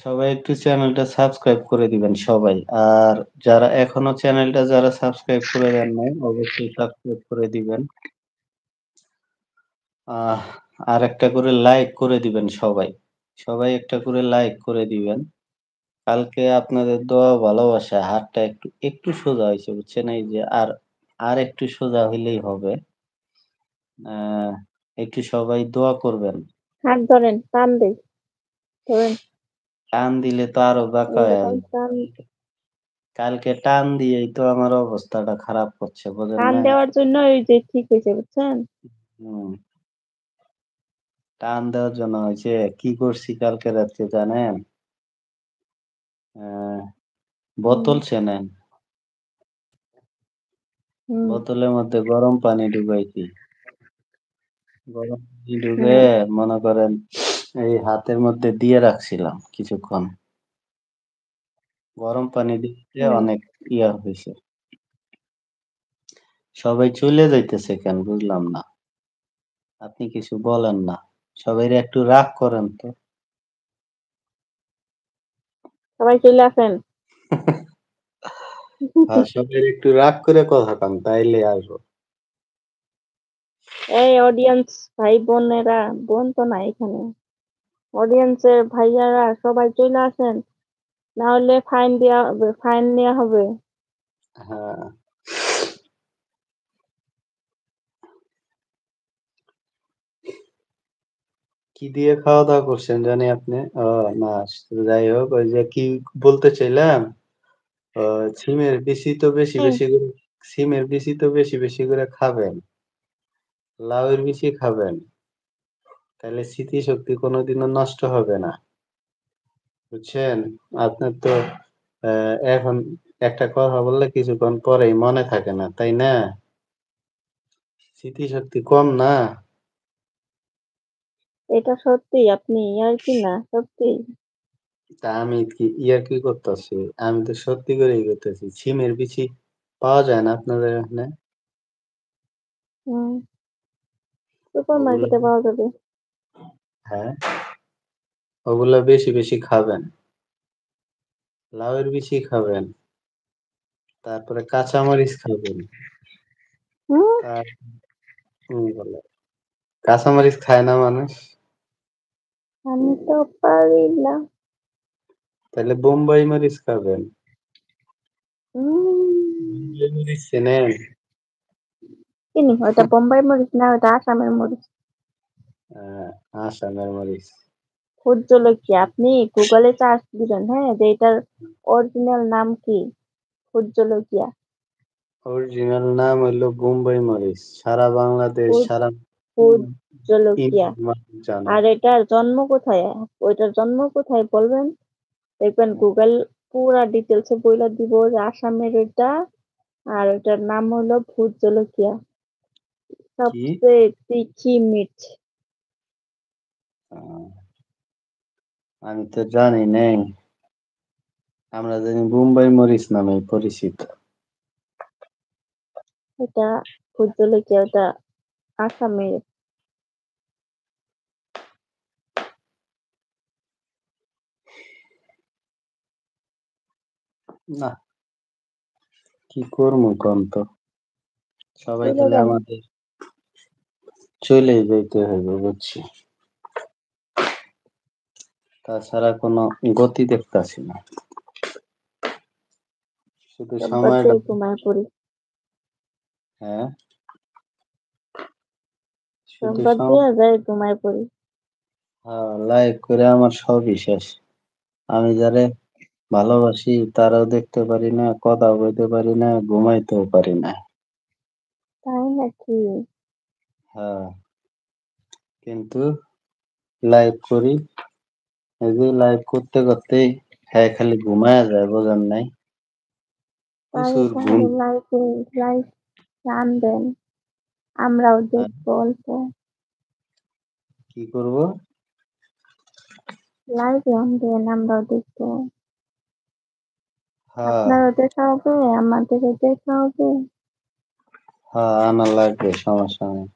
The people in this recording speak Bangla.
সবাই একটু চ্যানেলটা সাবস্ক্রাইব করে দিবেন সবাই। আর যারা এখনো চ্যানেলটা সাবস্ক্রাইব করে দেন নাই, অবশ্যই সাবস্ক্রাইব করে দিবেন। আহ আরেকটা করে লাইক করে দিবেন সবাই। সবাই একটা করে লাইক করে দিবেন। কালকে আপনাদের দোয়া ভালোবাসা হাতটা একটু সোজা হইছে বুঝছেন? এই যে আর একটু সোজা হইলেই হবে। আহ একটু সবাই দোয়া করবেন। হাত ধরেন, টান দেই, ধরেন, টান দিলে তো আরো বাঁকা হয়ে এইরকম আসবে। টান। কালকে টান দিয়েই তো আমার অবস্থাটা খারাপ করছে বোঝেন টান নাই? দেওয়ার জন্য ওই যে ঠিক হয়েছে, বুঝছেন? হুম, টান দেওয়ার জন্য হয়েছে। কি করছি কালকে রাত্রে জানেন? আহ হুম বোতল চেনেন? হুম বোতলের মধ্যে গরম পানি ডুবাইছি। গরম পানি ডুবে হুম মনে করেন এই হাতের মধ্যে দিয়ে রাখছিলাম কিছুক্ষণ। গরম পানি দিতে হুম অনেক ইয়া হয়েছে। সবাই চলে যাইতেছে কেন বুঝলাম না। আপনি কিছু বলেন না। সবাই একটু রাগ করেন তো। সবাই চলে আসেন। হ্যাঁ, সবাই একটু রাগ করে কথা কন তাইলে আসবো। এই অডিয়েন্স ভাই বোনেরা, বোন তো না এখানে, অডিয়েন্সের ভাইয়ারা সবাই চলে আসেন, না হলে ফাইন দেওয়া হবে, ফাইন নেওয়া হবে। হ্যাঁ, কি দিয়ে খাওয়া দাওয়া করছেন জানি আপনি? ও না, যাই হোক ওই যে কি বলতে চাইলাম, সিমের বিচি তো বেশি হুম, বেশি করে সিমের বিচি তো বেশি বেশি করে খাবেন। লাউয়ের বিচি খাবেন। তাহলে স্মৃতিশক্তি কোনোদিনও নষ্ট হবে না। বুঝছেন? আপনার তো এখন একটা কথা বললে কিছুক্ষণ পরেই মনে থাকে না, তাই না? স্মৃতিশক্তি কম না? এটা সত্যি, আপনি ইয়ার্কি না, সত্যি। তা আমি কি ইয়ার্কি করতেছি? আমি তো সত্যি করেই করতেছি। সিমের বিচি পাওয়া যায় না আপনাদের এখানে? হুম, সুপার ওগুলা, মার্কেটে পাওয়া যাবে। হ্যাঁ, ওগুলা বেশি বেশি খাবেন। লাউয়ের বিচি খাবেন। তারপরে কাঁচামরিচ খাবেন। হুম, তার বলে কাঁচামরিচ খায় না মানুষ? আমি তো পারি না। তাহলে বোম্বাই মরিচ খাবেন। উম, বোম্বাই মরিচ চেনেন? চিনি, ওটা বোম্বাই মরিচ না, ওটা আসামের মরিচ। আসামের মরিচ। ভোট জলকিয়া, আপনি গুগলে সার্চ দিবেন, হ্যাঁ, যে এটার অরিজিনাল নাম কি, ভোট জলকিয়া। অরিজিনাল নাম হইলো বোম্বাই মরিচ। সারা বাংলাদেশ, ভোট সারা ভোট জলকিয়া। ইন্ডিয়ার মানুষ জানে। আর এটার জন্ম কোথায়, ওইটার জন্ম কোথায় বলবেন? দেখবেন গুগল পুরা ডিটেলসে বইলা দিব যে আসামের এটা, আর ওটার নাম হলো ভোট জলকিয়া, কি? সবচেয়ে তিখি মির্চ। আহ, আমি তো জানি নাই। আমরা জানি বোম্বাই মরিচ নামে পরিচিত। এটা ভোট জলকিয়া, ওটা আসামের। না, কি করবো কোন তো? সবাই চলে খালি যান। আমাদের চলেই যাইতে হবে বুঝছি। তাছাড়া কোনো গতি দেখতাছি না। শুধু রোববার সময়টা। দিয়ে ঘুমায় পড়ি। হ্যাঁ, শুধু রোববার দিয়ে যায় ঘুমায় পড়ি। হ্যাঁ, লাইভ করে আমার সবই শেষ। আমি যারে ভালোবাসি তারাও দেখতে পারি না, কথা বলতে পারি না, ঘুমাইতেও পারি না। তাই নাকি? হ্যাঁ, কিন্তু লাইভ করি। এই যে লাইভ করতে করতেই হ্যাঁ খালি ঘুমায়া যায় বোঝেন নাই? তাই প্রচুর ঘুম। তাহলে লাইফে, লাইফ গান দেন, আমরাও হ্যাঁ, দেখবো অল্প। কি করব? লাইভ গান দেন, আমরাও দেখবো। হ্যাঁ, আপনারও দেখা হবে, আমাদেরও দেখা হবে। হ্যাঁ, আনা লাগবে, সমস্যা নেই।